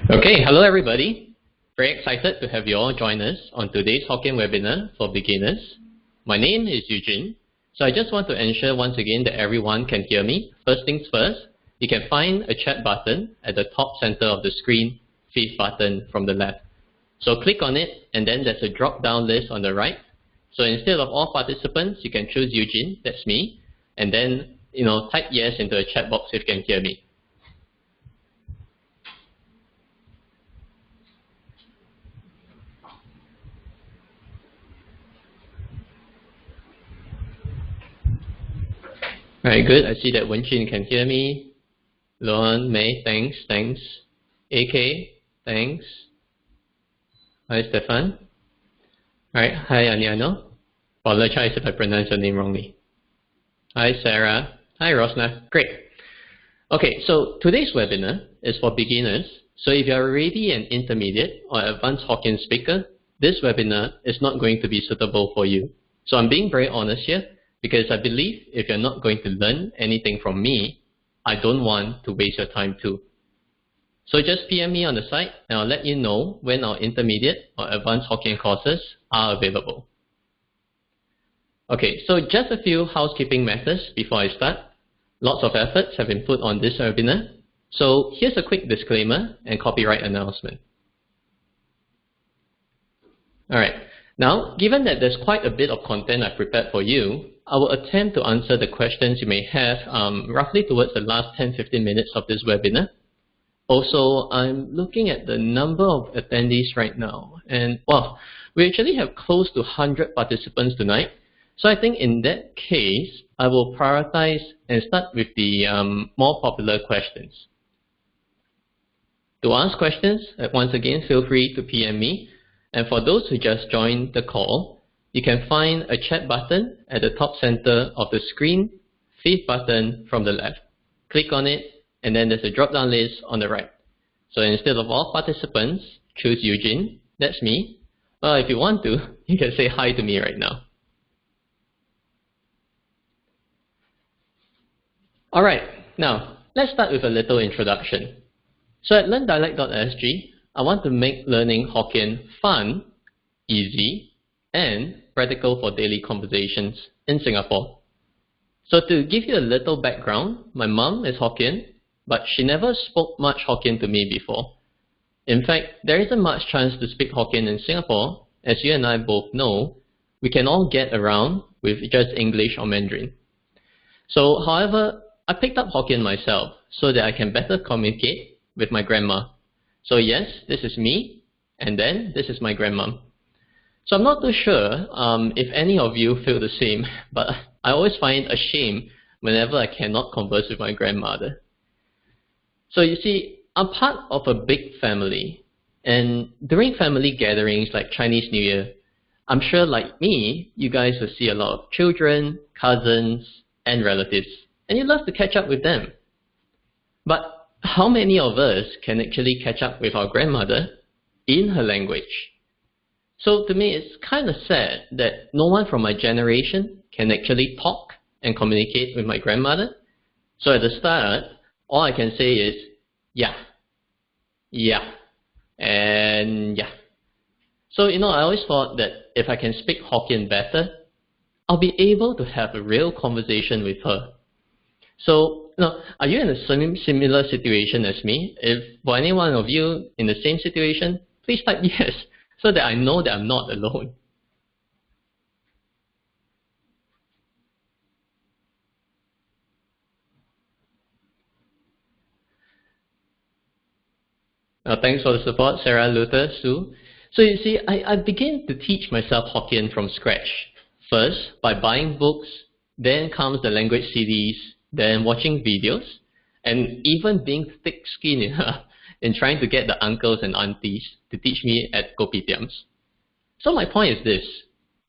Okay, hello everybody. Very excited to have you all join us on today's Hokkien webinar for beginners. My name is Eugene, so I just want to ensure once again that everyone can hear me. First things first, you can find a chat button at the top center of the screen, fifth button from the left. So click on it, and then there's a drop-down list on the right. So instead of all participants, you can choose Eugene, that's me, and then type yes into the chat box if you can hear me. Alright, good. I see that Wenjin can hear me. Luan, May, thanks. AK, thanks. Hi, Stefan. Alright, hi, Aniano. Apologize if I pronounce your name wrongly. Hi, Sarah. Hi, Rosna. Great. Okay, so today's webinar is for beginners. So if you're already an intermediate or advanced Hokkien speaker, this webinar is not going to be suitable for you. So I'm being very honest here, because I believe if you're not going to learn anything from me, I don't want to waste your time too. So just PM me on the site and I'll let you know when our intermediate or advanced Hokkien courses are available. Okay, so just a few housekeeping matters before I start. Lots of efforts have been put on this webinar. So here's a quick disclaimer and copyright announcement. Alright, now given that there's quite a bit of content I've prepared for you, I will attempt to answer the questions you may have roughly towards the last 10-15 minutes of this webinar. Also, I'm looking at the number of attendees right now, and well, we actually have close to 100 participants tonight. So I think in that case, I will prioritize and start with the more popular questions. To ask questions, once again, feel free to PM me. And for those who just joined the call, you can find a chat button at the top center of the screen, fifth button from the left. Click on it, and then there's a drop-down list on the right. So instead of all participants, choose Eugene, that's me. Well, if you want to, you can say hi to me right now. Alright, now let's start with a little introduction. So at LearnDialect.sg, I want to make learning Hokkien fun, easy, and practical for daily conversations in Singapore. So to give you a little background, my mom is Hokkien, but she never spoke much Hokkien to me before. In fact, there isn't much chance to speak Hokkien in Singapore. As you and I both know, we can all get around with just English or Mandarin. So, however, I picked up Hokkien myself so that I can better communicate with my grandma. So yes, this is me, and then this is my grandma. So I'm not too sure if any of you feel the same, but I always find a shame whenever I cannot converse with my grandmother. So you see, I'm part of a big family, and during family gatherings like Chinese New Year, I'm sure like me, you guys will see a lot of children, cousins, and relatives, and you love to catch up with them. But how many of us can actually catch up with our grandmother in her language? So to me, it's kind of sad that no one from my generation can actually talk and communicate with my grandmother. So at the start, all I can say is, yeah, and yeah. So, I always thought that if I can speak Hokkien better, I'll be able to have a real conversation with her. So, are you in a similar situation as me? If for any one of you in the same situation, please type yes, so that I know that I'm not alone. Thanks for the support, Sarah, Luther, Sue. So you see, I began to teach myself Hokkien from scratch. First, by buying books, then comes the language CDs, then watching videos, and even being thick-skinned enough in trying to get the uncles and aunties to teach me at kopitiams. So my point is this: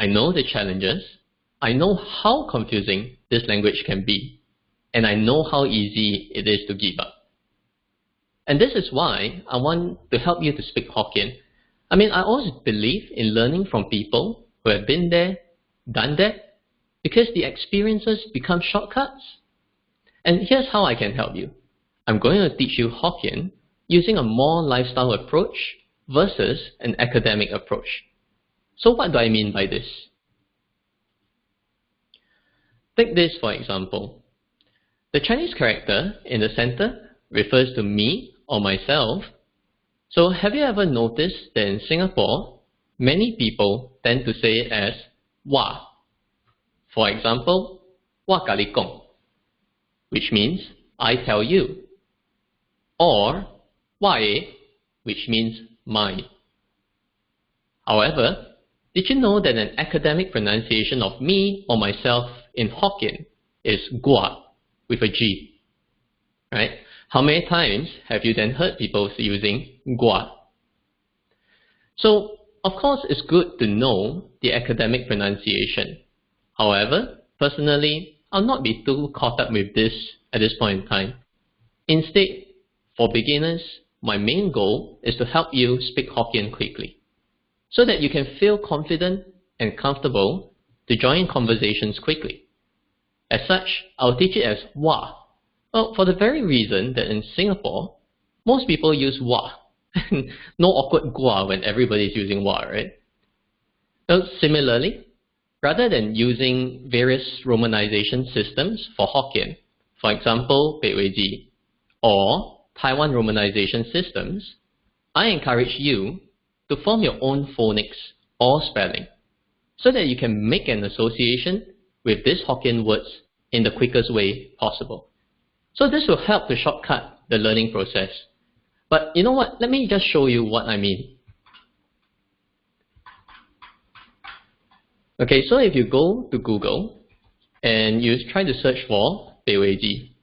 I know the challenges, I know how confusing this language can be, and I know how easy it is to give up. And this is why I want to help you to speak Hokkien. I always believe in learning from people who have been there, done that, because the experiences become shortcuts. And here's how I can help you. I'm going to teach you Hokkien using a more lifestyle approach versus an academic approach. So what do I mean by this? Take this for example. The Chinese character in the center refers to me or myself. So have you ever noticed that in Singapore, many people tend to say it as wa. For example, wa kali kong, which means I tell you, or wa e, which means my. However, did you know that an academic pronunciation of me or myself in Hokkien is gua with a G, right? How many times have you then heard people using gua? So, of course, it's good to know the academic pronunciation. However, personally, I'll not be too caught up with this at this point in time. Instead, for beginners, my main goal is to help you speak Hokkien quickly, so that you can feel confident and comfortable to join conversations quickly. As such, I'll teach it as wa. Well, for the very reason that in Singapore, most people use wa. No awkward gua when everybody is using wa, right? Now, similarly, rather than using various romanization systems for Hokkien, for example, Pei Wei Ji, or Taiwan romanization systems, I encourage you to form your own phonics or spelling, so that you can make an association with these Hokkien words in the quickest way possible. So this will help to shortcut the learning process. But you know what? Let me just show you what I mean. Okay, so if you go to Google and you try to search for Pei Wei Ji,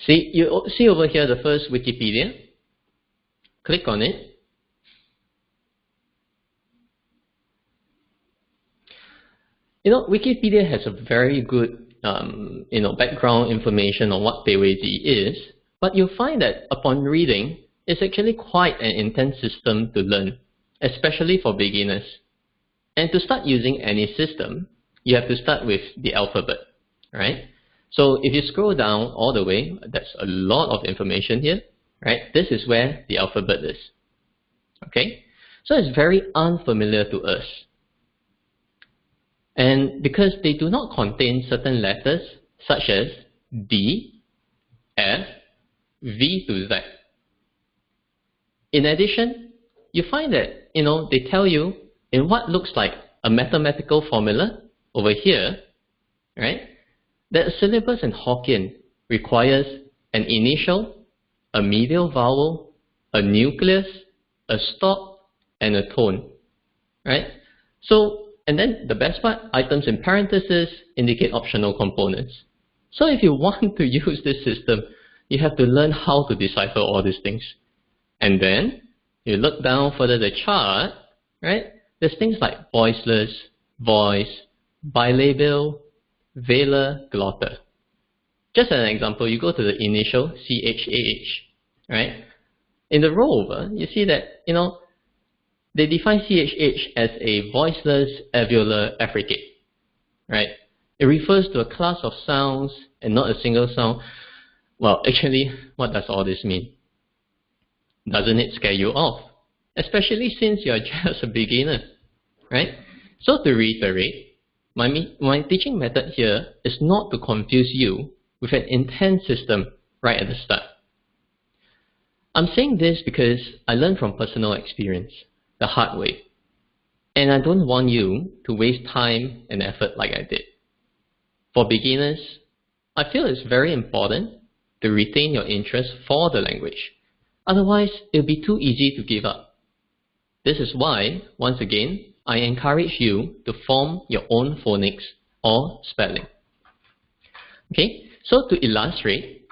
you see over here the first Wikipedia. Click on it. You know, Wikipedia has a very good background information on what Pei Wei Ji is, but you'll find that upon reading, it's actually quite an intense system to learn, especially for beginners. And to start using any system, you have to start with the alphabet, right? So if you scroll down all the way, that's a lot of information here, right? This is where the alphabet is, okay? So it's very unfamiliar to us. And because they do not contain certain letters such as D, F, V to Z. In addition, you find that, they tell you in what looks like a mathematical formula over here, right, that a syllabus in Hokkien requires an initial, a medial vowel, a nucleus, a stop, and a tone, right? So, and then the best part, items in parentheses indicate optional components. So if you want to use this system, you have to learn how to decipher all these things. And then you look down further the chart, right? There's things like voiceless, voice, bilabial, velar, glotter. Just as an example, you go to the initial CHAH, right? In the row over, you see that, they define CHH as a voiceless alveolar affricate, right? It refers to a class of sounds and not a single sound. Well, actually, what does all this mean? Doesn't it scare you off? Especially since you're just a beginner, right? So to reiterate, my teaching method here is not to confuse you with an intense system right at the start. I'm saying this because I learned from personal experience, the hard way. And I don't want you to waste time and effort like I did. For beginners, I feel it's very important to retain your interest for the language. Otherwise, it'll be too easy to give up. This is why, once again, I encourage you to form your own phonics or spelling. Okay, so to illustrate,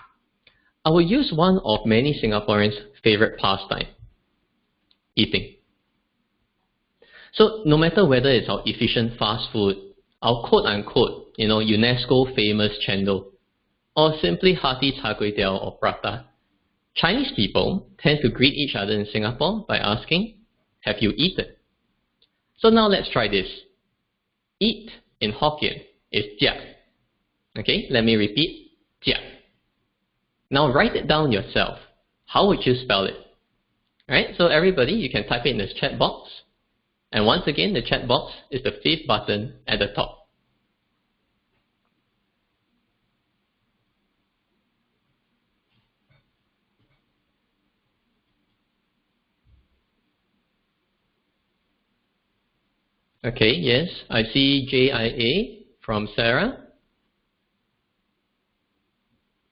I will use one of many Singaporeans' favorite pastime, eating. So no matter whether it's our efficient fast food, our quote-unquote, UNESCO famous chendol, or simply hearty char kway teow or prata, Chinese people tend to greet each other in Singapore by asking, have you eaten? So now let's try this. Eat in Hokkien is jia. Okay, let me repeat. Jia. Now write it down yourself. How would you spell it? Alright, so everybody, you can type it in this chat box. And once again, the chat box is the 5th button at the top. Okay, yes, I see JIA from Sarah.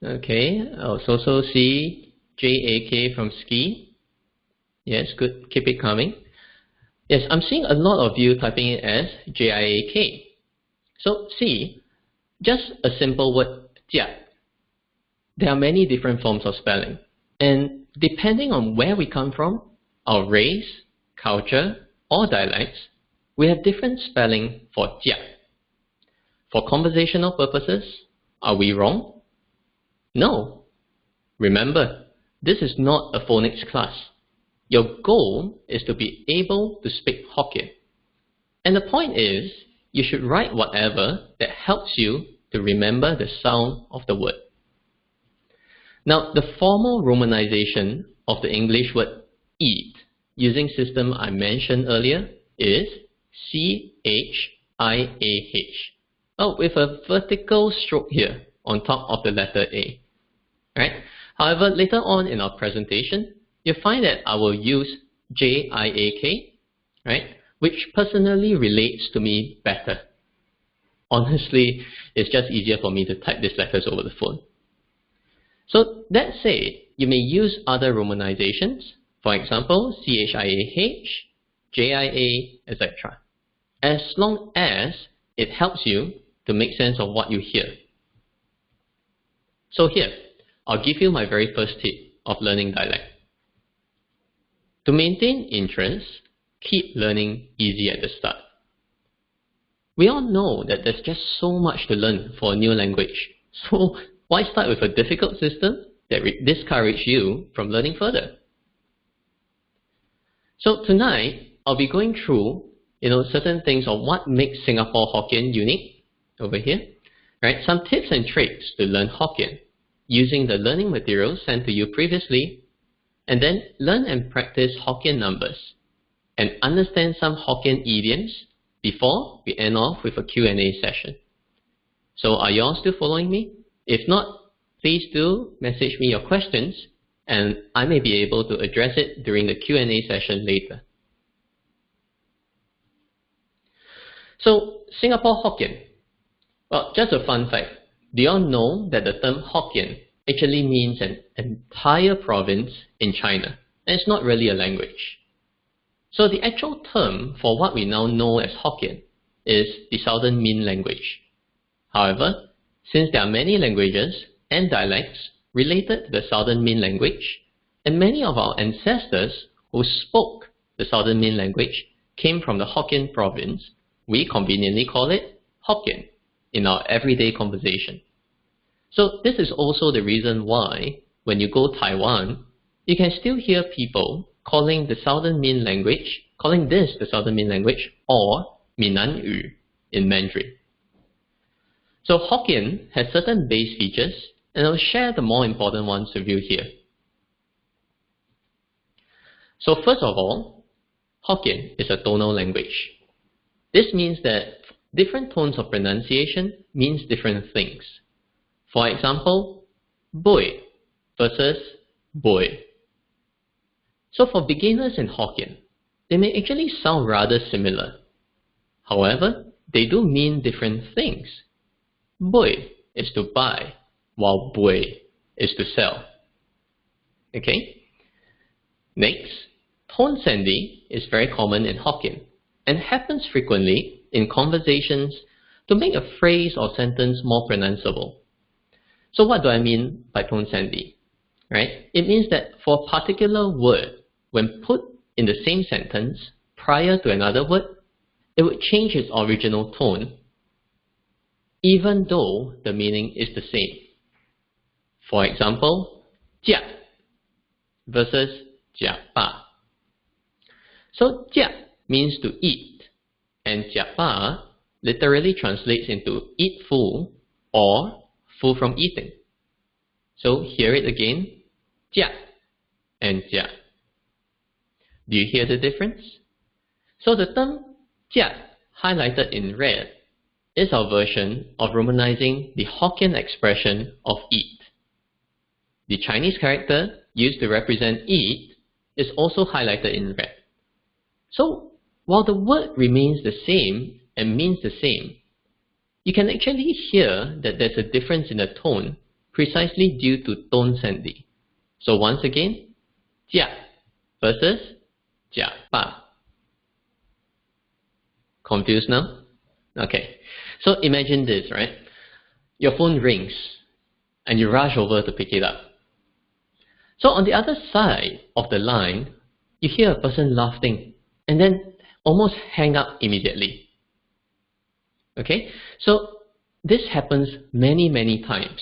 Okay, I also see JAK from Ski. Yes, good, keep it coming. Yes, I'm seeing a lot of you typing it as JIAK. So see, just a simple word, jia. There are many different forms of spelling. And depending on where we come from, our race, culture, or dialects, we have different spelling for jia. For conversational purposes, are we wrong? No. Remember, this is not a phonics class. Your goal is to be able to speak Hokkien. And the point is, you should write whatever that helps you to remember the sound of the word. Now, the formal romanization of the English word eat using system I mentioned earlier is C-H-I-A-H. Oh, with a vertical stroke here on top of the letter A. Right? However, later on in our presentation, you'll find that I will use J-I-A-K, right? Which personally relates to me better. Honestly, it's just easier for me to type these letters over the phone. So that said, you may use other romanizations, for example, C-H-I-A-H, J-I-A, etc. As long as it helps you to make sense of what you hear. So here, I'll give you my very first tip of learning dialect. To maintain interest, keep learning easy at the start. We all know that there's just so much to learn for a new language. So why start with a difficult system that discourages you from learning further? So tonight, I'll be going through certain things of what makes Singapore Hokkien unique over here. Right? Some tips and tricks to learn Hokkien using the learning materials sent to you previously, and then learn and practice Hokkien numbers and understand some Hokkien idioms before we end off with a Q&A session. So are you all still following me? If not, please do message me your questions and I may be able to address it during the Q&A session later. So, Singapore Hokkien. Well, just a fun fact. Do you all know that the term Hokkien actually means an entire province in China? And it's not really a language. So the actual term for what we now know as Hokkien is the Southern Min language. However, since there are many languages and dialects related to the Southern Min language, and many of our ancestors who spoke the Southern Min language came from the Hokkien province, we conveniently call it Hokkien in our everyday conversation. So this is also the reason why when you go to Taiwan, you can still hear people calling the Southern Min language, calling this the Southern Min language, or Minnan Yu in Mandarin. So Hokkien has certain base features, and I'll share the more important ones with you here. So first of all, Hokkien is a tonal language. This means that different tones of pronunciation means different things. For example, boy versus boy. So for beginners in Hokkien, they may actually sound rather similar. However, they do mean different things. Boy is to buy, while boy is to sell. Okay? Next, tone sending is very common in Hokkien and happens frequently in conversations to make a phrase or sentence more pronounceable. So what do I mean by tone sending? Right? It means that for a particular word, when put in the same sentence prior to another word, it would change its original tone, even though the meaning is the same. For example, jia versus jia ba. So jia means to eat, and jia ba literally translates into eat full or full from eating. So hear it again, 家 and 家. Do you hear the difference? So the term 家 highlighted in red is our version of romanizing the Hokkien expression of eat. The Chinese character used to represent eat is also highlighted in red. So while the word remains the same and means the same, you can actually hear that there's a difference in the tone precisely due to tone sandhi. So once again, 家 versus 家爸. Confused now? Okay. So imagine this, right? Your phone rings and you rush over to pick it up. So on the other side of the line, you hear a person laughing and then almost hang up immediately. Okay? So this happens many times.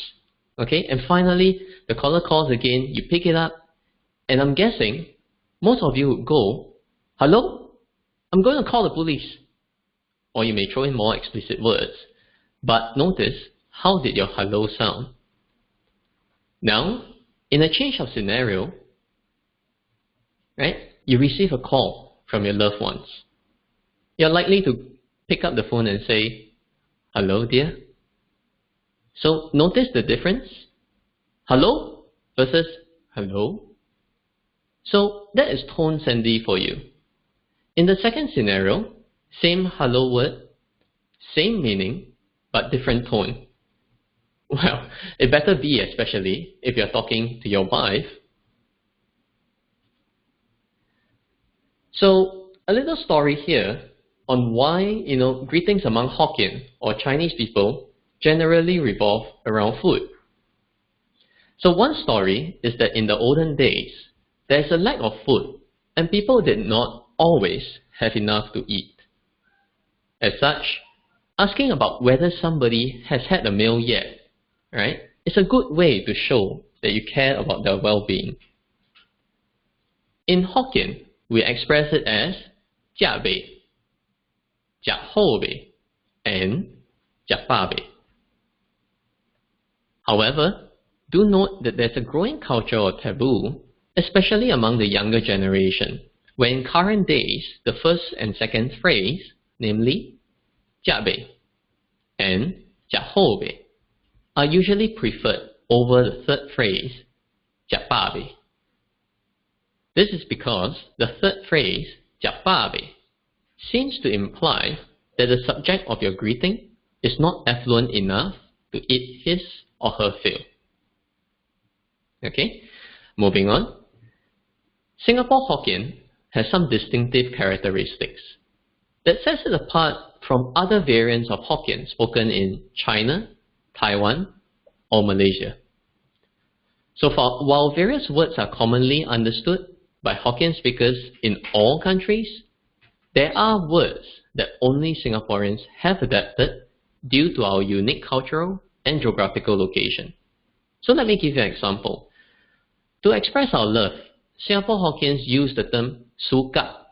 Okay? And finally, the caller calls again, you pick it up, and I'm guessing most of you would go, hello? I'm going to call the police. Or you may throw in more explicit words. But notice, how did your hello sound? Now, in a change of scenario, right, you receive a call from your loved ones. You're likely to pick up the phone and say, hello dear. So notice the difference? Hello versus hello. So that is tone sandhi for you. In the second scenario, same hello word, same meaning, but different tone. Well, it better be, especially if you're talking to your wife. So a little story here on why, greetings among Hokkien or Chinese people generally revolve around food. So one story is that in the olden days, there's a lack of food and people did not always have enough to eat. As such, asking about whether somebody has had a meal yet, right, is a good way to show that you care about their well-being. In Hokkien, we express it as 家呗, 家后呗, and 家爸呗. However, do note that there's a growing culture or taboo, especially among the younger generation, where in current days, the first and second phrase, namely 家呗 and 家后呗, are usually preferred over the third phrase, 家爸呗. This is because the third phrase, 家爸呗, seems to imply that the subject of your greeting is not affluent enough to eat his or her fill. Okay, moving on. Singapore Hokkien has some distinctive characteristics that sets it apart from other variants of Hokkien spoken in China, Taiwan, or Malaysia. So while various words are commonly understood by Hokkien speakers in all countries, there are words that only Singaporeans have adapted due to our unique cultural and geographical location. So let me give you an example. To express our love, Singapore Hokkiens use the term suka.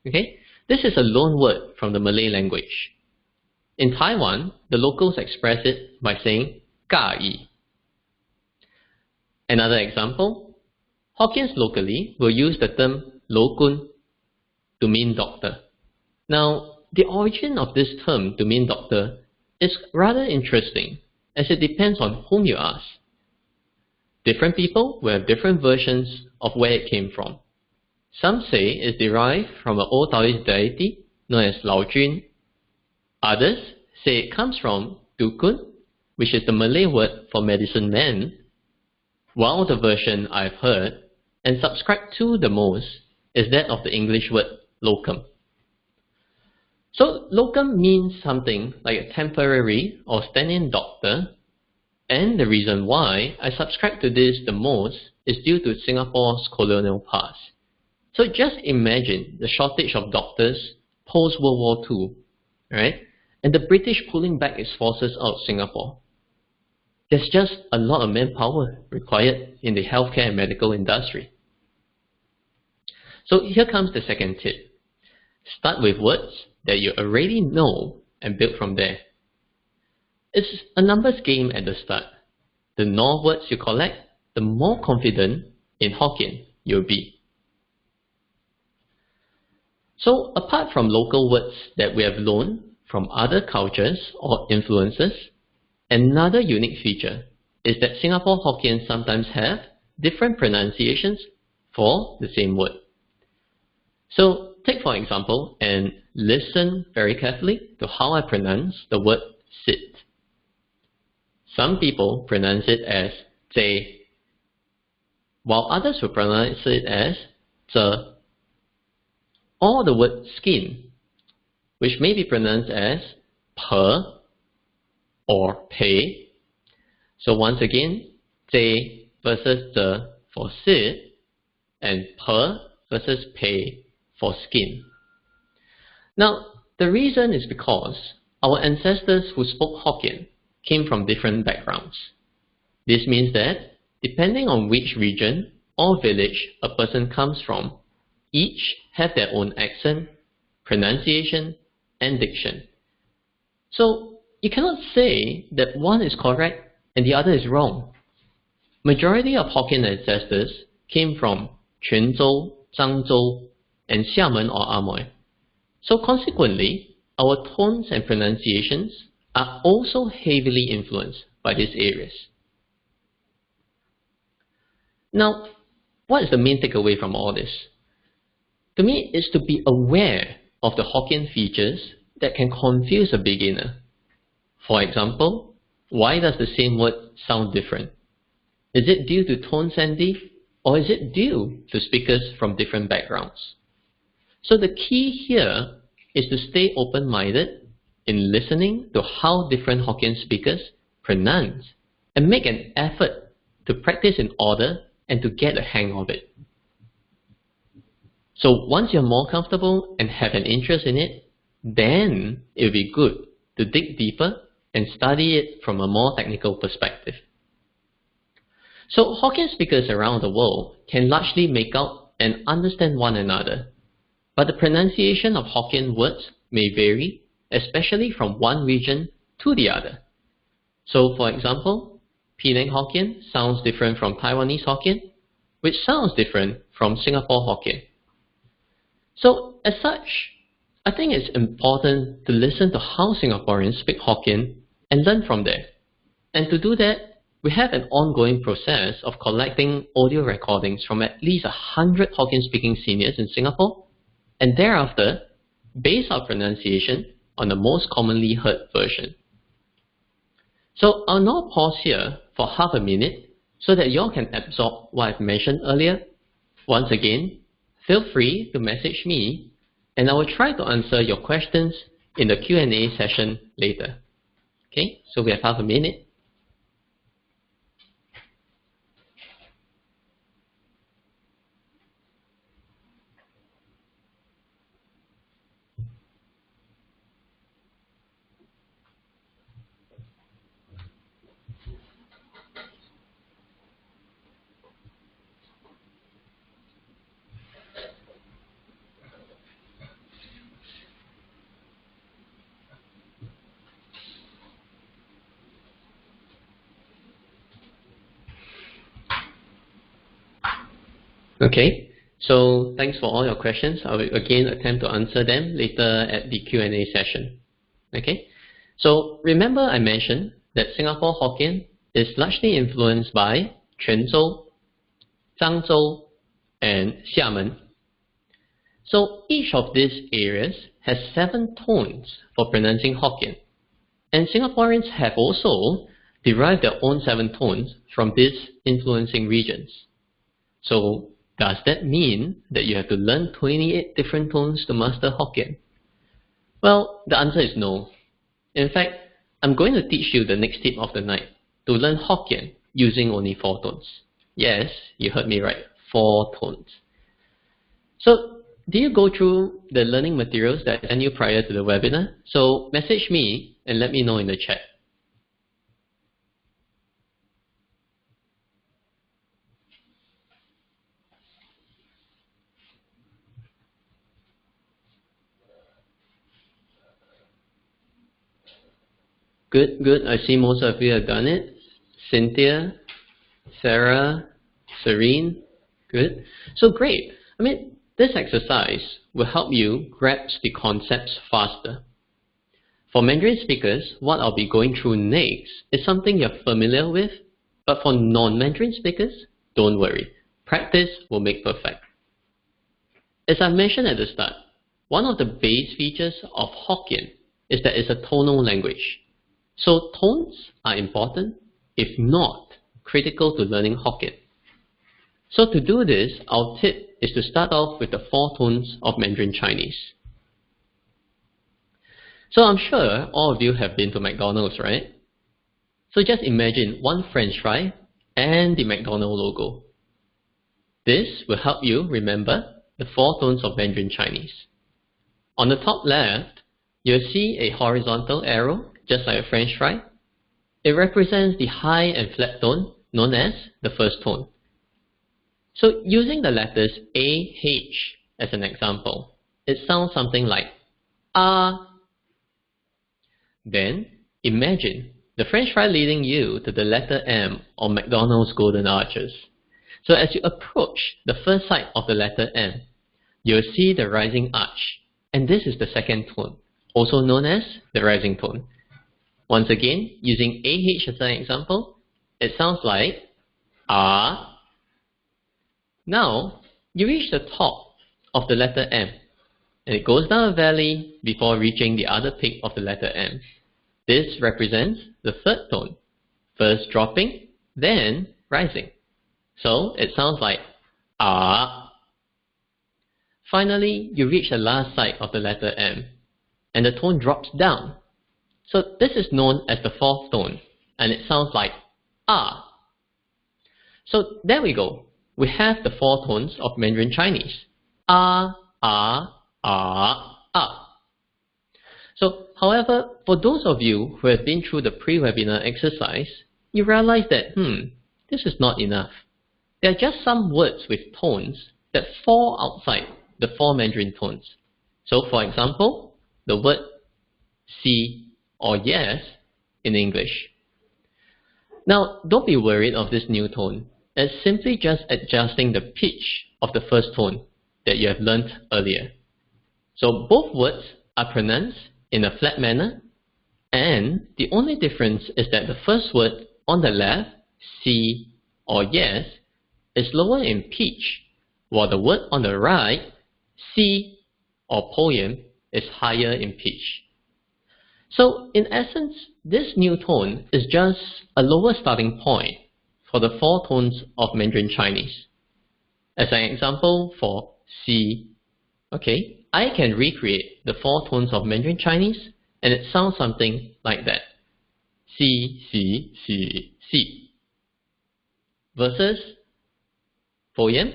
Okay? This is a loan word from the Malay language. In Taiwan, the locals express it by saying ka yi. Another example, Hokkiens locally will use the term lo kun to mean doctor. Now, the origin of this term to mean doctor is rather interesting, as it depends on whom you ask. Different people will have different versions of where it came from. Some say it's derived from an old Taoist deity known as Lao Jun. Others say it comes from dukun, which is the Malay word for medicine man, while the version I've heard and subscribed to the most is that of the English word locum. So locum means something like a temporary or stand-in doctor, and the reason why I subscribe to this the most is due to Singapore's colonial past. So just imagine the shortage of doctors post-World War II, right? And the British pulling back its forces out of Singapore. There's just a lot of manpower required in the healthcare and medical industry. So here comes the second tip. Start with words that you already know and build from there. It's a numbers game at the start. The more words you collect, the more confident in Hokkien you'll be. So apart from local words that we have learned from other cultures or influences, another unique feature is that Singapore Hokkien sometimes have different pronunciations for the same word. So take for example and listen very carefully to how I pronounce the word sit. Some people pronounce it as zhe, while others will pronounce it as zhe. Or the word skin, which may be pronounced as pe or pei. So once again, zhe versus zhe for sit, and pe versus pei for skin. Now, the reason is because our ancestors who spoke Hokkien came from different backgrounds. This means that depending on which region or village a person comes from, each have their own accent, pronunciation, and diction. So you cannot say that one is correct and the other is wrong. Majority of Hokkien ancestors came from Quanzhou, Zhangzhou, and Xiamen or Amoy. So consequently, our tones and pronunciations are also heavily influenced by these areas. Now, what is the main takeaway from all this? To me, it's to be aware of the Hokkien features that can confuse a beginner. For example, why does the same word sound different? Is it due to tone sandy, or is it due to speakers from different backgrounds? So the key here is to stay open-minded in listening to how different Hokkien speakers pronounce and make an effort to practice in order and to get a hang of it. So once you're more comfortable and have an interest in it, then it'll be good to dig deeper and study it from a more technical perspective. So Hokkien speakers around the world can largely make out and understand one another, but the pronunciation of Hokkien words may vary, especially from one region to the other. So for example, Penang Hokkien sounds different from Taiwanese Hokkien, which sounds different from Singapore Hokkien. So as such, I think it's important to listen to how Singaporeans speak Hokkien and learn from there. And to do that, we have an ongoing process of collecting audio recordings from at least 100 Hokkien-speaking seniors in Singapore, and thereafter, base our pronunciation on the most commonly heard version. So I'll now pause here for half a minute so that you all can absorb what I've mentioned earlier. Once again, feel free to message me and I will try to answer your questions in the Q&A session later. Okay, so we have half a minute. Okay, so thanks for all your questions. I will again attempt to answer them later at the Q&A session. Okay, so remember I mentioned that Singapore Hokkien is largely influenced by Quanzhou, Zhangzhou, and Xiamen. So each of these areas has 7 tones for pronouncing Hokkien. And Singaporeans have also derived their own 7 tones from these influencing regions. So does that mean that you have to learn 28 different tones to master Hokkien? Well, the answer is no. In fact, I'm going to teach you the next tip of the night to learn Hokkien using only 4 tones. Yes, you heard me right, 4 tones. So, do you go through the learning materials that I sent you prior to the webinar? So, message me and let me know in the chat. Good, good. I see most of you have done it. Cynthia, Sarah, Serene. Good. So great. I mean, this exercise will help you grasp the concepts faster. For Mandarin speakers, what I'll be going through next is something you're familiar with, but for non-Mandarin speakers, don't worry. Practice will make perfect. As I mentioned at the start, one of the base features of Hokkien is that it's a tonal language. So tones are important, if not critical to learning Hokkien. So to do this, our tip is to start off with the 4 tones of Mandarin Chinese. So I'm sure all of you have been to McDonald's, right? So just imagine one French fry and the McDonald's logo. This will help you remember the 4 tones of Mandarin Chinese. On the top left, you'll see a horizontal arrow, just like a French fry. It represents the high and flat tone, known as the first tone. So using the letters A, H as an example, it sounds something like ah. Then imagine the French fry leading you to the letter M on McDonald's Golden Arches. So as you approach the first side of the letter M, you'll see the rising arch, and this is the second tone, also known as the rising tone. Once again, using AH as an example, it sounds like ah. Now, you reach the top of the letter M, and it goes down a valley before reaching the other peak of the letter M. This represents the third tone, first dropping, then rising. So it sounds like ah. Finally, you reach the last side of the letter M, and the tone drops down. So this is known as the fourth tone, and it sounds like ah. So there we go. We have the 4 tones of Mandarin Chinese. Ah, ah, ah, ah. So, however, for those of you who have been through the pre-webinar exercise, you realize that, this is not enough. There are just some words with tones that fall outside the 4 Mandarin tones. So, for example, the word si or yes in English. Now, don't be worried of this new tone. It's simply just adjusting the pitch of the first tone that you have learnt earlier. So both words are pronounced in a flat manner, and the only difference is that the first word on the left, si or yes, is lower in pitch, while the word on the right, si or poem, is higher in pitch. So in essence, this new tone is just a lower starting point for the 4 tones of Mandarin Chinese. As an example for si, okay, I can recreate the 4 tones of Mandarin Chinese, and it sounds something like that. Si, si, si, si. Versus poem,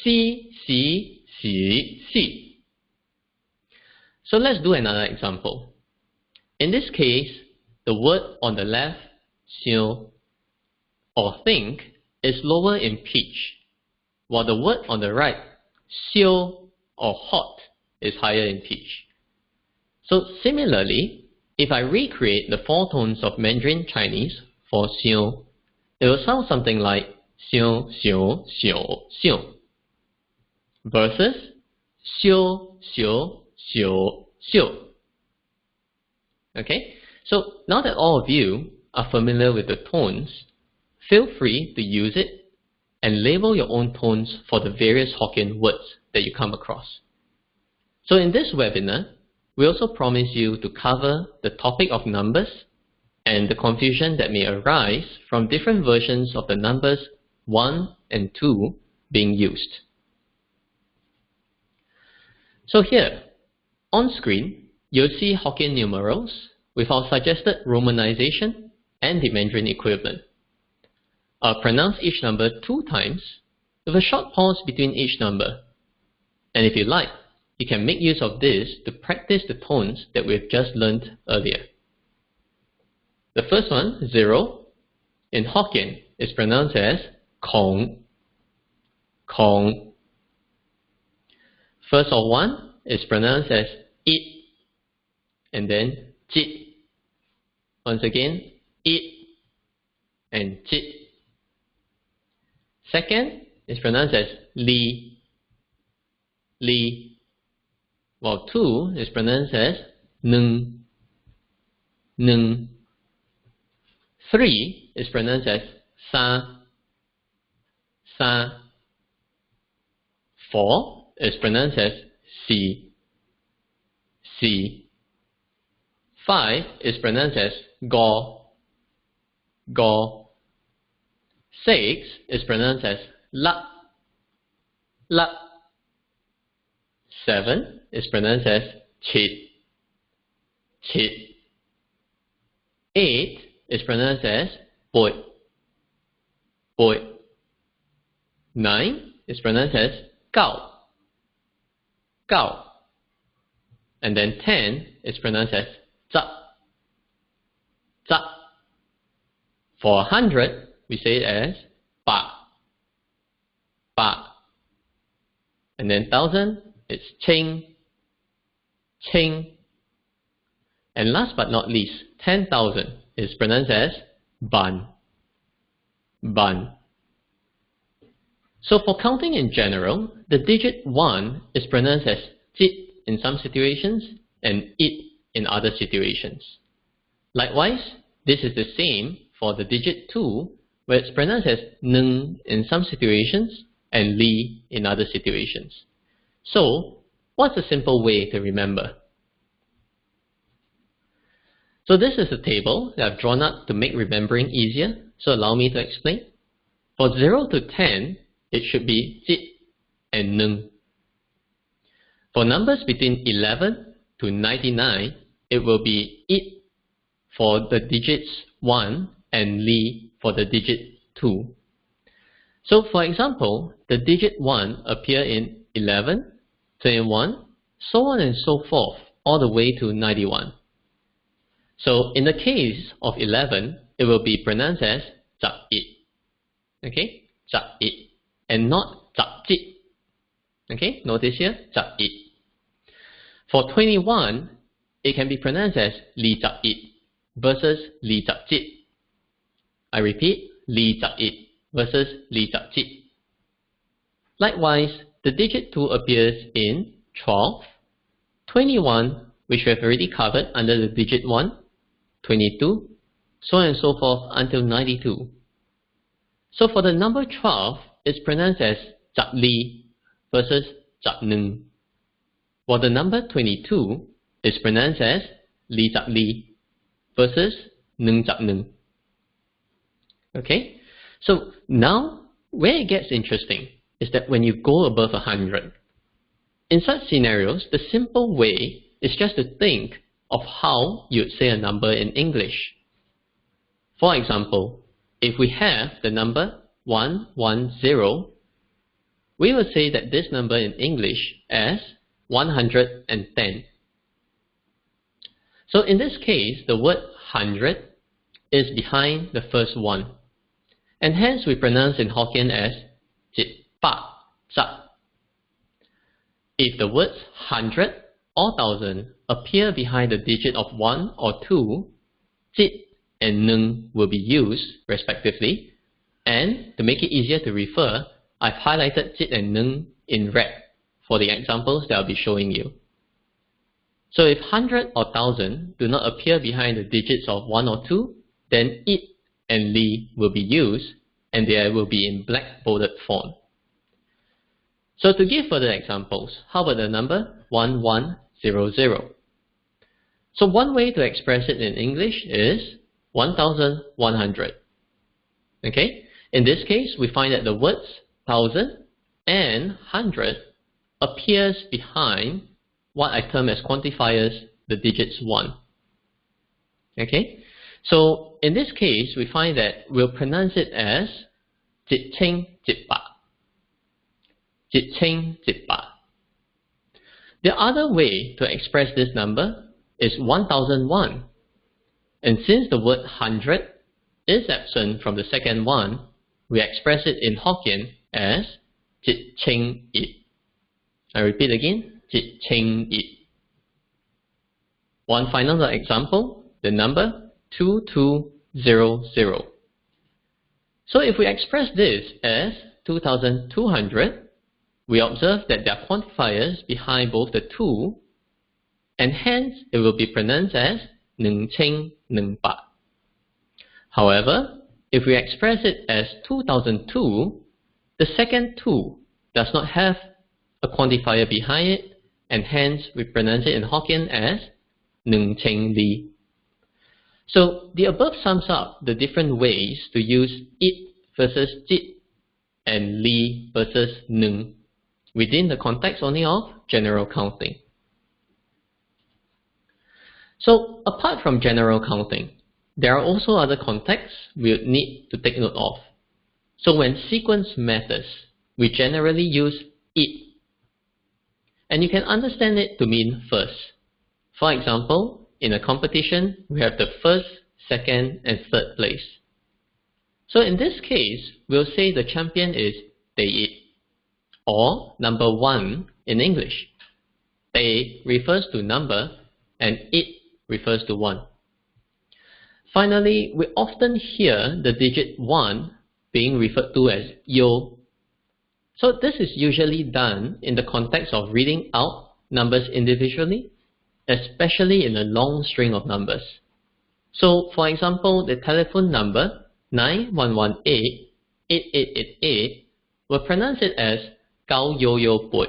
si, si, si, si. So let's do another example. In this case, the word on the left, xiu, or think, is lower in pitch, while the word on the right, xiu or hot, is higher in pitch. So similarly, if I recreate the 4 tones of Mandarin Chinese for xiu, it will sound something like xiu, xiu, xiu, xiu, versus xiu, xiu, xiu, xiu. Okay, so now that all of you are familiar with the tones, feel free to use it and label your own tones for the various Hokkien words that you come across. So in this webinar, we also promise you to cover the topic of numbers and the confusion that may arise from different versions of the numbers 1 and 2 being used. So here, on screen, you'll see Hokkien numerals with our suggested romanization and the Mandarin equivalent. I'll pronounce each number 2 times with a short pause between each number. And if you like, you can make use of this to practice the tones that we've just learned earlier. The first one, 0, in Hokkien is pronounced as kong, kong. First of 1 is pronounced as it, and then jit, Once again, it and jit. Second is pronounced as li, li, while 2 is pronounced as nung, nung. 3 is pronounced as sa, sa. 4 is pronounced as si, si. 5 is pronounced as go, go. 6 is pronounced as la, la. 7 is pronounced as chit, chit. 8 is pronounced as boy, boy. 9 is pronounced as gao, gao. And then 10 is pronounced as za, za. For 100, we say it as ba, ba. And then 1,000, it's ching, ching. And last but not least, 10,000 is pronounced as ban, ban. So for counting in general, the digit 1 is pronounced as jit in some situations and it in other situations. Likewise, this is the same for the digit 2, where it's pronounced as nung in some situations and li in other situations. So, what's a simple way to remember? So this is a table that I've drawn up to make remembering easier, so allow me to explain. For 0 to 10, it should be jit and nung. For numbers between 11 to 99, it will be it for the digits 1 and li for the digit 2. So for example, the digit 1 appear in 11, 21, so on and so forth, all the way to 91. So in the case of 11, it will be pronounced as zap it, okay, zap it, and not zap jit. Okay, notice here, zap it. For 21, it can be pronounced as li zap it versus li zap jit. I repeat, li zap it versus li zap jit. Likewise, the digit 2 appears in 12, 21, which we have already covered under the digit 1, 22, so on and so forth until 92. So for the number 12, it's pronounced as zap li versus zap nung, while the number 22 is pronounced as li zap li versus nung zap nung. Okay, so now where it gets interesting is that when you go above 100, in such scenarios, the simple way is just to think of how you'd say a number in English. For example, if we have the number 110, we will say that this number in English as 110. So in this case, the word 100 is behind the first one, and hence we pronounce in Hokkien as jit pa za. If the words 100 or 1000 appear behind the digit of 1 or 2, jit and nung will be used respectively, and to make it easier to refer, I've highlighted jit and nung in red for the examples that I'll be showing you. So if 100 or 1000 do not appear behind the digits of 1 or 2, then it and li will be used, and they will be in black bolded font. So to give further examples, how about the number 1100? So one way to express it in English is 1100. Okay? In this case, we find that the words 1000 and 100 appears behind what I term as quantifiers, the digits 1. Okay? So in this case, we find that we'll pronounce it as jit ching jit pa. Jit ching jit pa. The other way to express this number is 1001. And since the word 100 is absent from the second one, we express it in Hokkien as jit ching it. I repeat again, jit ching it. One final example, the number 2200. So if we express this as 2200, we observe that there are quantifiers behind both the 2, and hence it will be pronounced as 1200. However, if we express it as 2002, the second 2 does not have a quantifier behind it, and hence we pronounce it in Hokkien as 1000 So the above sums up the different ways to use it versus jit and li versus nung within the context only of general counting. So apart from general counting, there are also other contexts we would need to take note of. So when sequence matters, we generally use it. And you can understand it to mean first. For example, in a competition, we have the first, second, and third place. So in this case, we'll say the champion is They It, or number 1 in English. They refers to number, and it refers to 1. Finally, we often hear the digit 1 being referred to as yo. So this is usually done in the context of reading out numbers individually, especially in a long string of numbers. So for example, the telephone number 9118-8888 will pronounce it as Gao Yo Yo Boi,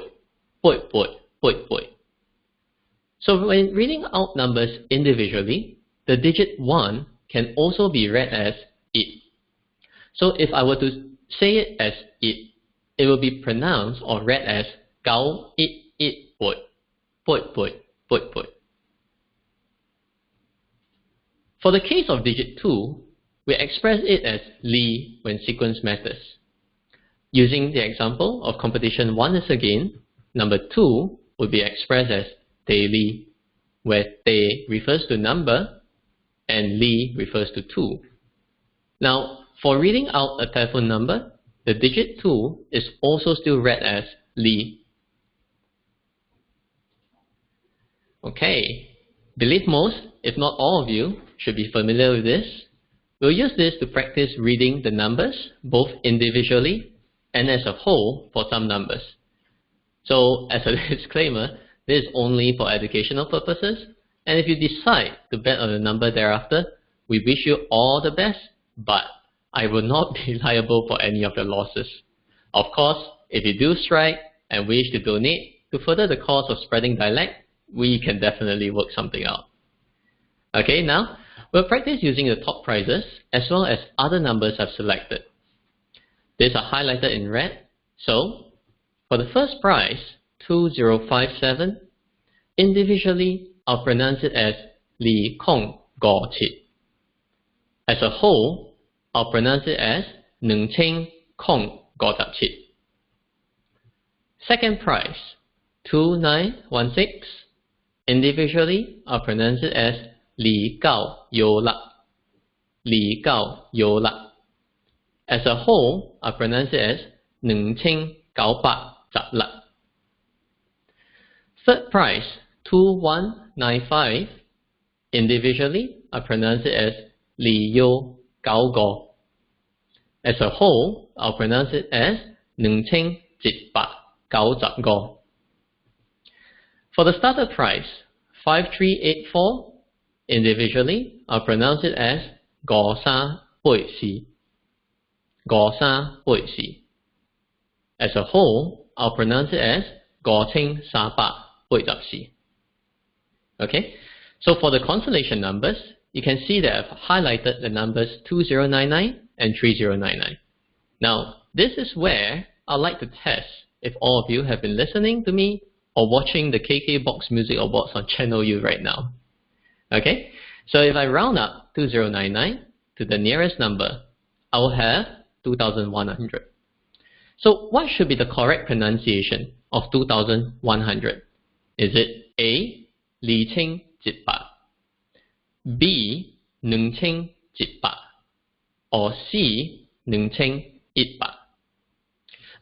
Boi Boi, Boi Boi. So when reading out numbers individually, the digit 1 can also be read as it. So if I were to say it as it, it will be pronounced or read as Gao It Boi, Boi Boi, Boi Boi. For the case of digit 2, we express it as li when sequence matters. Using the example of competition 1 is again, number 2 would be expressed as Te Li, where Te refers to number and Li refers to 2. Now, for reading out a telephone number, the digit 2 is also still read as li. Okay, believe most, if not all of you, should be familiar with this. We'll use this to practice reading the numbers, both individually and as a whole for some numbers. So, as a disclaimer, this is only for educational purposes, and if you decide to bet on a number thereafter, we wish you all the best, but I will not be liable for any of your losses. Of course, if you do strike and wish to donate to further the cause of spreading dialect, we can definitely work something out. Okay, now we'll practice using the top prizes as well as other numbers I've selected. These are highlighted in red. So, for the first prize, 2057, individually I'll pronounce it as Li Kong Go Chit. As a whole, I'll pronounce it as 2097. Second prize, 2916. Individually, I'll pronounce it as Li Gao Yo La. Li Gao Yo La. As a whole, I'll pronounce it as 2998. Third prize, 2195. Individually, I'll pronounce it as Li Yo Gao Go. As a whole, I'll pronounce it as 2790. For the starter prize, 5384, individually, I'll pronounce it as 5384. 5384. As a whole, I'll pronounce it as 5384. Okay, so for the consolation numbers, you can see that I've highlighted the numbers 2099 and 3099. Now, this is where I'd like to test if all of you have been listening to me or watching the KK Box Music Awards on Channel U right now. Okay, so if I round up 2099 to the nearest number, I will have 2100. So what should be the correct pronunciation of 2100? Is it A, Li Qing Jit Ba, B, Nung Qing Jit Ba, or C, Nung Qing It Ba?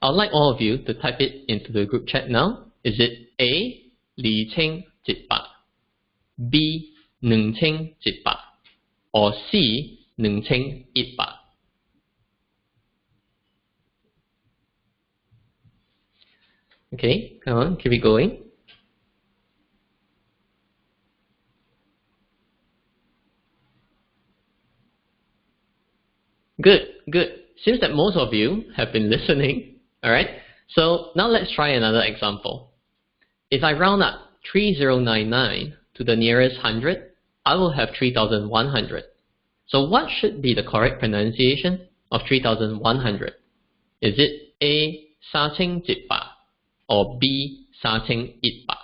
I'd like all of you to type it into the group chat now. Is it A, Li Qing Jit Ba, B, Nung Qing Jit Ba, or C 2100. Okay, come on, keep it going. Good, good. Seems that most of you have been listening. Alright, so now let's try another example. If I round up 3099 to the nearest 100, I will have 3100. So what should be the correct pronunciation of 3100? Is it A 3700 or B 3100?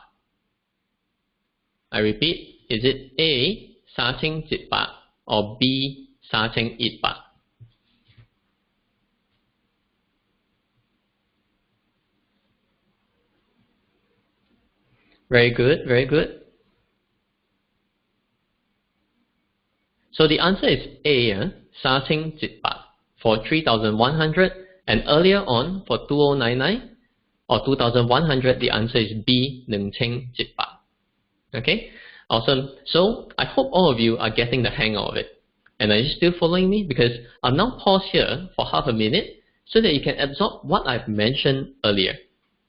I repeat, is it A 3700 or B 3100? Very good, very good. So the answer is A, 3700 for 3100, and earlier on for 2099 or 2100, the answer is B, 2100. Okay, awesome. So I hope all of you are getting the hang of it. And are you still following me? Because I'll now pause here for half a minute so that you can absorb what I've mentioned earlier.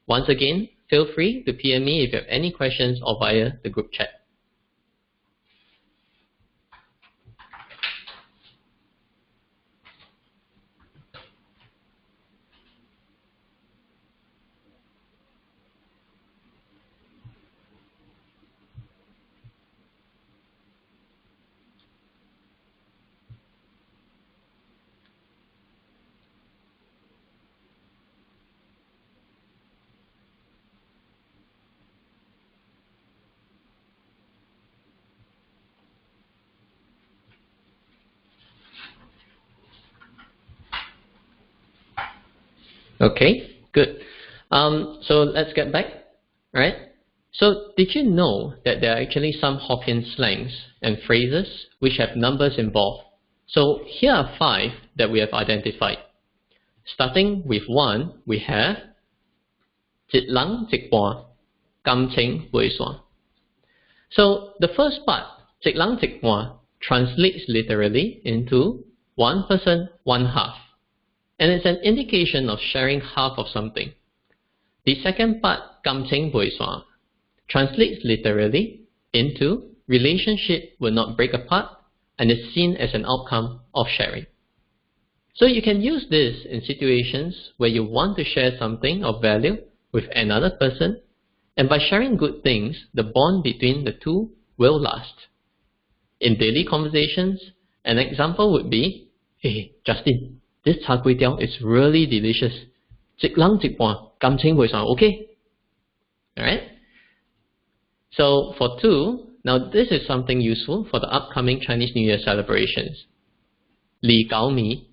Once again, feel free to PM me if you have any questions or via the group chat. Okay, good. So let's get back, right? So did you know that there are actually some Hokkien slangs and phrases which have numbers involved? So here are 5 that we have identified. Starting with 1, we have 一人一半，感情袂散. So the first part, 一人一半, translates literally into one person, one half. And it's an indication of sharing half of something. The second part, 感情袂散, translates literally into relationship will not break apart and is seen as an outcome of sharing. So you can use this in situations where you want to share something of value with another person, and by sharing good things, the bond between the two will last. In daily conversations, an example would be, hey Justin, this char kway teow is really delicious. 一人一半，感情袂散, okay? Alright? So for 2, now this is something useful for the upcoming Chinese New Year celebrations. Li Gao Mi.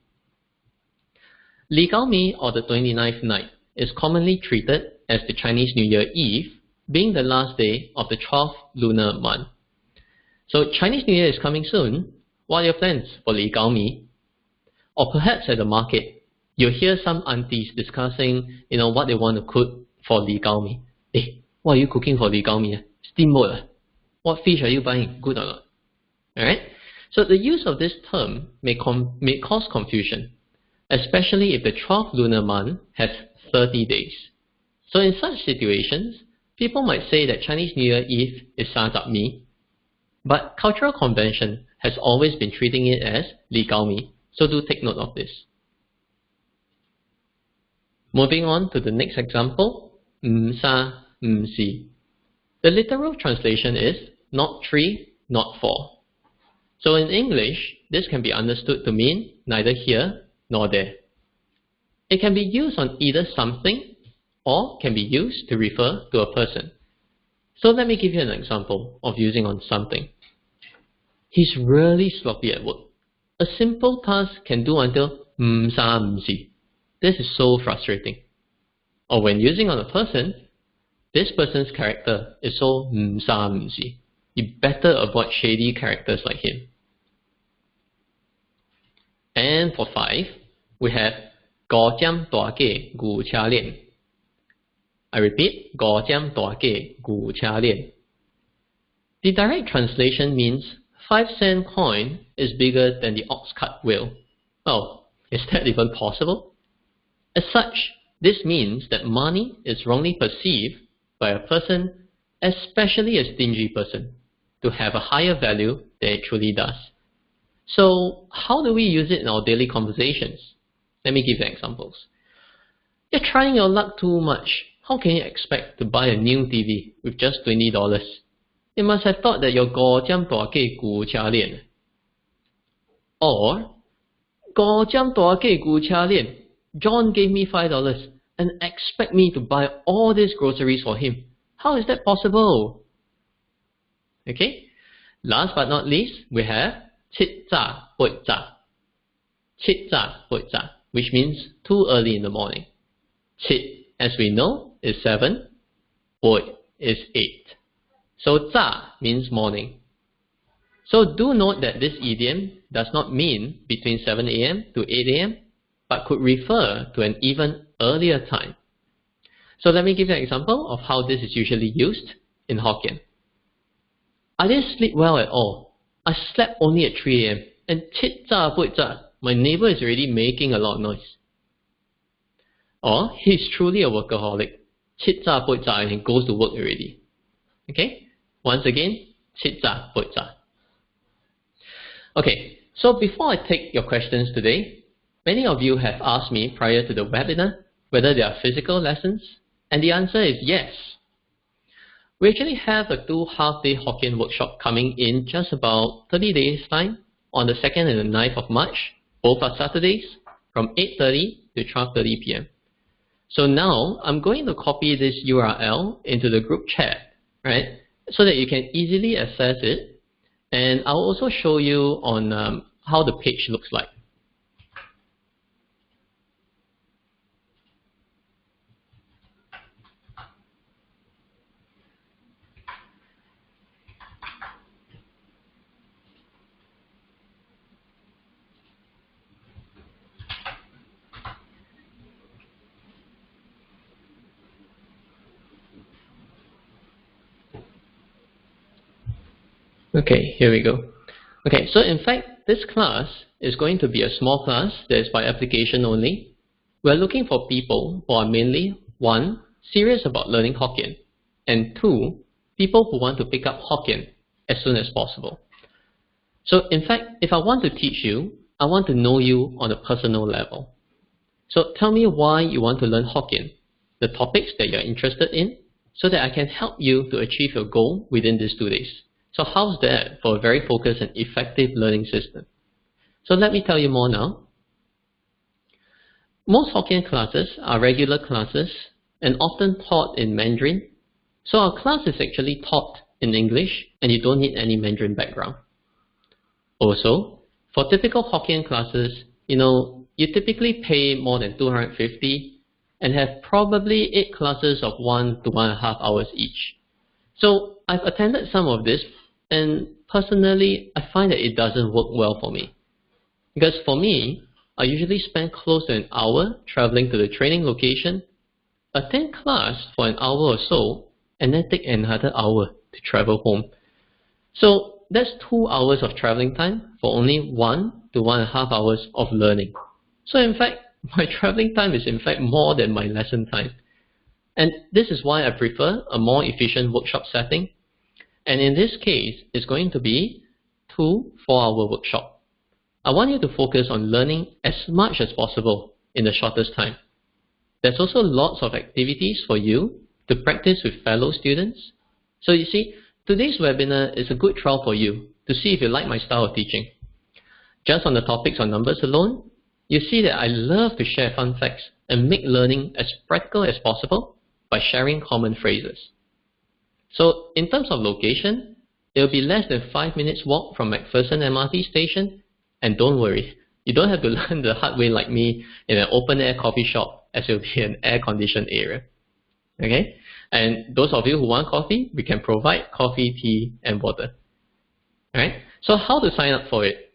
Li Gao Mi, or the 29th night, is commonly treated as the Chinese New Year Eve, being the last day of the 12th lunar month. So Chinese New Year is coming soon. What are your plans for Li Gao Mi? Or perhaps at the market, you'll hear some aunties discussing, what they want to cook for Li Gao Mi. Hey, what are you cooking for Li Gao Mi? Steamboat. What fish are you buying? Good or not? Alright? So the use of this term may cause confusion, especially if the 12th lunar month has 30 days. So in such situations, people might say that Chinese New Year Eve is Sa Zap Mi, but cultural convention has always been treating it as Li Gao Mi, so do take note of this. Moving on to the next example, Sa Si. The literal translation is not 3, not 4. So in English, this can be understood to mean neither here nor there. It can be used on either something or can be used to refer to a person. So let me give you an example of using on something. He's really sloppy at work. A simple task can do until sa si. This is so frustrating. Or when using on a person, this person's character is so sa si. You better avoid shady characters like him. And for 5, we have 五點大架牛車鏈. I repeat, 五點大架牛車鏈. The direct translation means 5-cent coin is bigger than the ox-cart wheel. Oh, is that even possible? As such, this means that money is wrongly perceived by a person, especially a stingy person, to have a higher value than it truly does. So how do we use it in our daily conversations? Let me give you examples. You're trying your luck too much. How can you expect to buy a new TV with just $20? You must have thought that your go jam tua ke gu cha lian. Or, go jam tua ke gu cha lian. John gave me $5 and expect me to buy all these groceries for him. How is that possible? Okay. Last but not least, we have chit za put za. Chit za put za, which means too early in the morning. Chit, as we know, is 7. Put is 8. So za means morning. So do note that this idiom does not mean between 7 a.m. to 8 a.m. but could refer to an even earlier time. So let me give you an example of how this is usually used in Hokkien. I didn't sleep well at all. I slept only at 3 a.m. and chit za put za, my neighbor is already making a lot of noise. Or he's truly a workaholic. Chit za put za and he goes to work already. Okay? Once again, chit za put za. Okay, so before I take your questions today, many of you have asked me prior to the webinar whether there are physical lessons, and the answer is yes. We actually have a 2 half-day Hokkien workshop coming in just about 30 days time on the 2nd and the 9th of March. Both are Saturdays from 8:30 to 12:30 p.m. So now I'm going to copy this URL into the group chat, right? So that you can easily access it. And I'll also show you on how the page looks like. Okay, here we go. Okay, so in fact, this class is going to be a small class that is by application only. We're looking for people who are mainly 1, serious about learning Hokkien, and 2, people who want to pick up Hokkien as soon as possible. So in fact, if I want to teach you, I want to know you on a personal level. So tell me why you want to learn Hokkien, the topics that you're interested in, so that I can help you to achieve your goal within these 2 days. So how's that for a very focused and effective learning system? So let me tell you more now. Most Hokkien classes are regular classes and often taught in Mandarin. So our class is actually taught in English and you don't need any Mandarin background. Also, for typical Hokkien classes, you typically pay more than 250 and have probably 8 classes of 1 to 1.5 hours each. So I've attended some of this, and personally, I find that it doesn't work well for me. Because for me, I usually spend close to an hour traveling to the training location, attend class for an hour or so, and then take another hour to travel home. So that's 2 hours of traveling time for only 1 to 1.5 hours of learning. So in fact, my traveling time is in fact more than my lesson time. And this is why I prefer a more efficient workshop setting. And in this case, it's going to be 2 4-hour workshop. I want you to focus on learning as much as possible in the shortest time. There's also lots of activities for you to practice with fellow students. So you see, today's webinar is a good trial for you to see if you like my style of teaching. Just on the topics on numbers alone, you see that I love to share fun facts and make learning as practical as possible by sharing common phrases. So in terms of location, it will be less than 5 minutes walk from McPherson MRT station, and don't worry, you don't have to learn the hard way like me in an open air coffee shop, as it will be an air conditioned area. Okay? And those of you who want coffee, we can provide coffee, tea, and water. Alright? So how to sign up for it?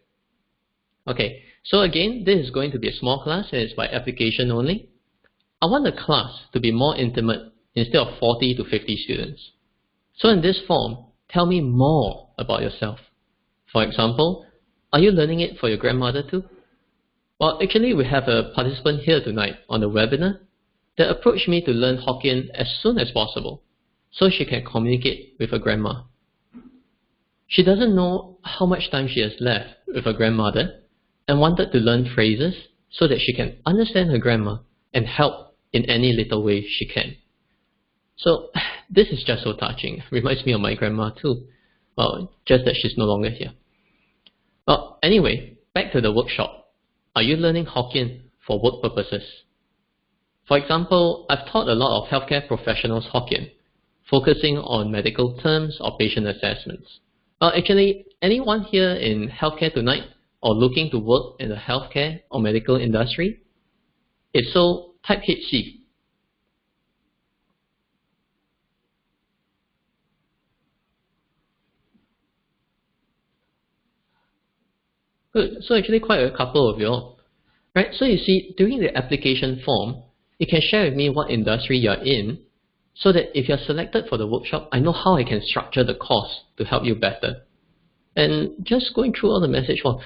Okay, so again, this is going to be a small class and it's by application only. I want the class to be more intimate instead of 40 to 50 students. So in this form, tell me more about yourself. For example, are you learning it for your grandmother too? Well, actually, we have a participant here tonight on the webinar that approached me to learn Hokkien as soon as possible so she can communicate with her grandma. She doesn't know how much time she has left with her grandmother and wanted to learn phrases so that she can understand her grandma and help in any little way she can. So this is just so touching. Reminds me of my grandma too. Well, just that she's no longer here. Well, anyway, back to the workshop. Are you learning Hokkien for work purposes? For example, I've taught a lot of healthcare professionals Hokkien, focusing on medical terms or patient assessments. Well, actually, anyone here in healthcare tonight or looking to work in the healthcare or medical industry? If so, type HC. Good. So actually quite a couple of you all. Right? So you see, during the application form, you can share with me what industry you're in so that if you're selected for the workshop, I know how I can structure the course to help you better. And just going through all the message, well,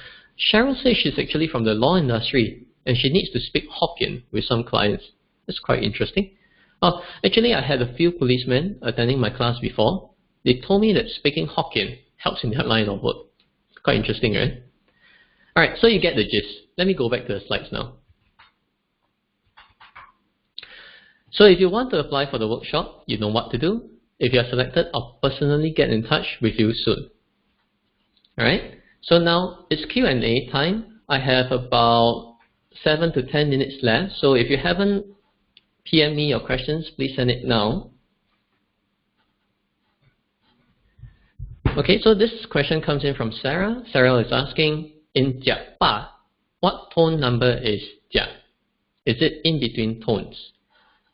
Cheryl says she's actually from the law industry and she needs to speak Hokkien with some clients. That's quite interesting. Oh, actually, I had a few policemen attending my class before. They told me that speaking Hokkien helps in their line of work. Quite interesting, right? Alright, so you get the gist. Let me go back to the slides now. So if you want to apply for the workshop, you know what to do. If you are selected, I'll personally get in touch with you soon. Alright, so now it's Q&A time. I have about 7 to 10 minutes left. So if you haven't PM me your questions, please send it now. Okay, so this question comes in from Sarah. Sarah is asking, in Jia Ba, what tone number is Jia? Is it in between tones?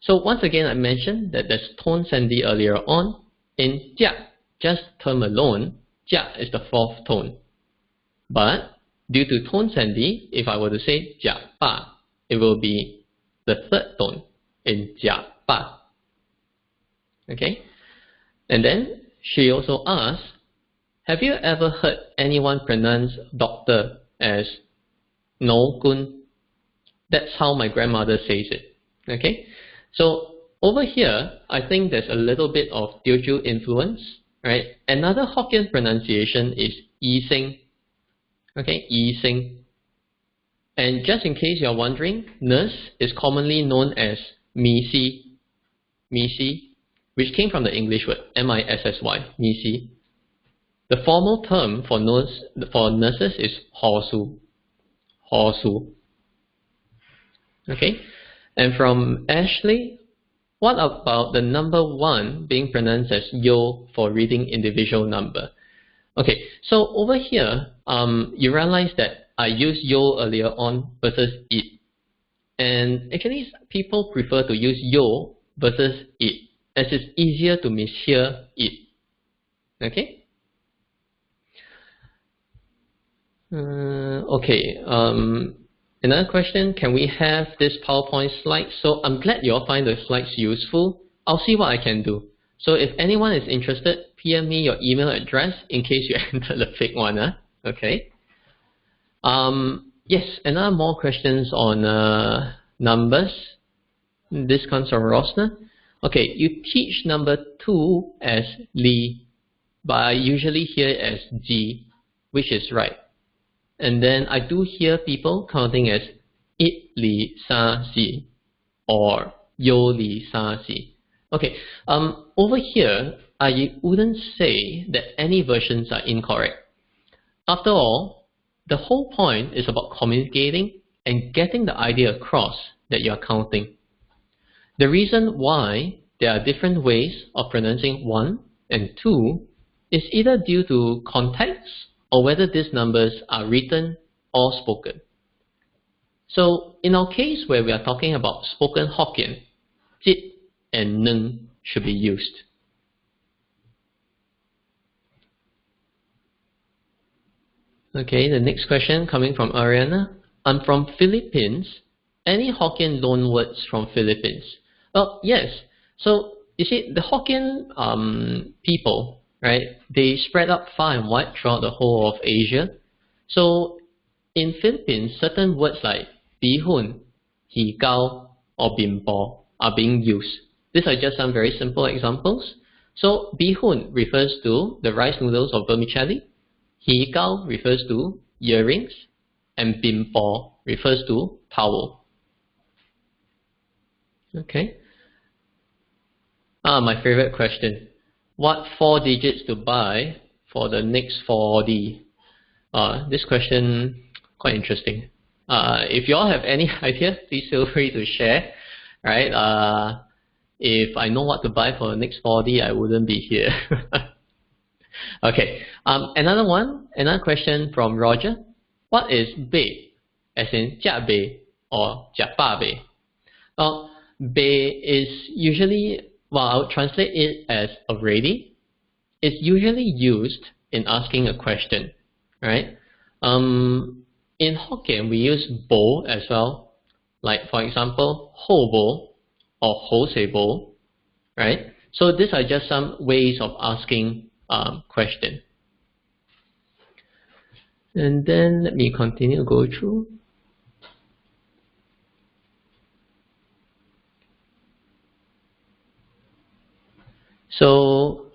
So once again, I mentioned that there's tone sandy earlier on. In Jia, just term alone, Jia is the fourth tone. But due to tone sandy, if I were to say Jia Ba, it will be the third tone in Jia Ba. Okay? And then she also asks, have you ever heard anyone pronounce doctor as no kun? That's how my grandmother says it. Okay? So over here, I think there's a little bit of Teochew influence, right? Another Hokkien pronunciation is yi sing. Okay, yi sing. And just in case you're wondering, nurse is commonly known as misi, which came from the English word M-I-S-S-Y, misi. The formal term for nurses is hosu. Okay, and from Ashley, what about the number 1 being pronounced as yo for reading individual number? Okay, so over here, you realize that I used yo earlier on versus it. And actually, people prefer to use yo versus it, as it's easier to mishear it. Okay? Another question, can we have this PowerPoint slide? So I'm glad you all find the slides useful. I'll see what I can do. So if anyone is interested, PM me your email address in case you enter the fake one. Okay. Yes, another more questions on numbers. This comes from Rosner. Okay, you teach number 2 as li, but I usually hear it as ji, which is right. And then I do hear people counting as it li sa si or yo li sa si. Okay, over here, I wouldn't say that any versions are incorrect. After all, the whole point is about communicating and getting the idea across that you are counting. The reason why there are different ways of pronouncing 1 and 2 is either due to context or whether these numbers are written or spoken. So in our case where we are talking about spoken Hokkien, jit and nung should be used. Okay, the next question coming from Ariana. I'm from Philippines. Any Hokkien loan words from Philippines? Well, yes. So you see, the Hokkien people, right? They spread out far and wide throughout the whole of Asia. So in Philippines, certain words like bihun, higao, or bimbo are being used. These are just some very simple examples. So bihun refers to the rice noodles or vermicelli, higao refers to earrings, and bimbo refers to towel. Okay. My favorite question. What 4 digits to buy for the next 4D? This question, quite interesting. If you all have any idea, please feel free to share. Right? If I know what to buy for the next 4D, I wouldn't be here. Okay. Another question from Roger. What is bei? As in jia bei or jia ba bei? Bei is usually, well, I would translate it as already. It's usually used in asking a question, right? In Hokkien, we use bo as well. Like, for example, ho bo or ho se bo, right? So these are just some ways of asking question. And then let me continue to go through. So,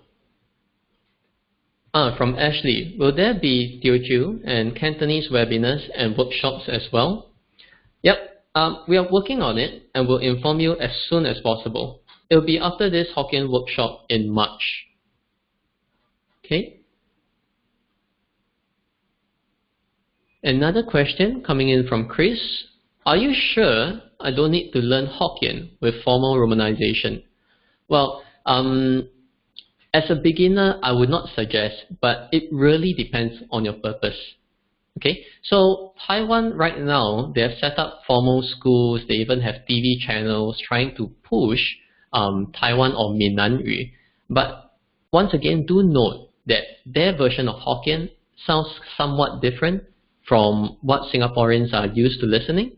from Ashley, will there be Teochew and Cantonese webinars and workshops as well? Yep, we are working on it and will inform you as soon as possible. It will be after this Hokkien workshop in March. Okay. Another question coming in from Chris. Are you sure I don't need to learn Hokkien with formal romanization? Well, as a beginner, I would not suggest, but it really depends on your purpose. Okay, so Taiwan right now, they have set up formal schools, they even have TV channels trying to push Taiwan or Minanyu. But once again, do note that their version of Hokkien sounds somewhat different from what Singaporeans are used to listening.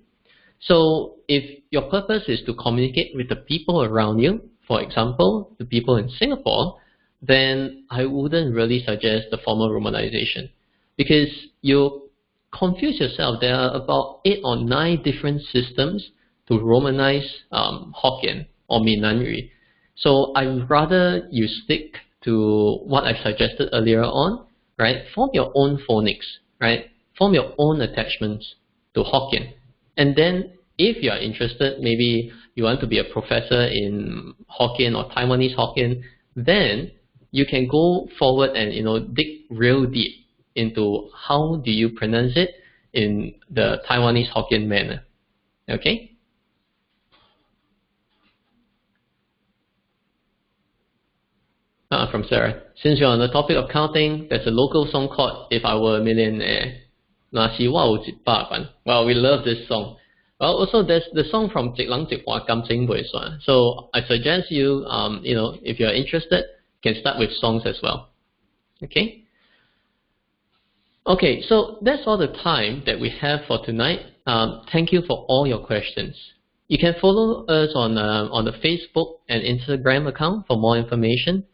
So if your purpose is to communicate with the people around you, for example, the people in Singapore, then I wouldn't really suggest the formal romanization, because you confuse yourself. There are about 8 or 9 different systems to romanize Hokkien or Minanyu. So I'd rather you stick to what I suggested earlier on, right? Form your own phonics, right? Form your own attachments to Hokkien. And then if you are interested, maybe you want to be a professor in Hokkien or Taiwanese Hokkien, then you can go forward and dig real deep into how do you pronounce it in the Taiwanese Hokkien manner. Okay? From Sarah. Since you're on the topic of counting, there's a local song called If I Were a Millionaire. Well, we love this song. Well, also there's the song from So I suggest you, if you're interested, can start with songs as well. Okay? Okay, so that's all the time that we have for tonight. Thank you for all your questions. You can follow us on the Facebook and Instagram account for more information.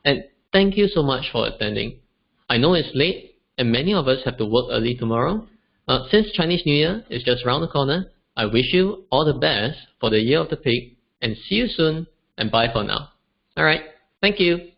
And thank you so much for attending. I know it's late and many of us have to work early tomorrow. Since Chinese New Year is just around the corner, I wish you all the best for the Year of the Pig, and see you soon, and bye for now. Alright, thank you.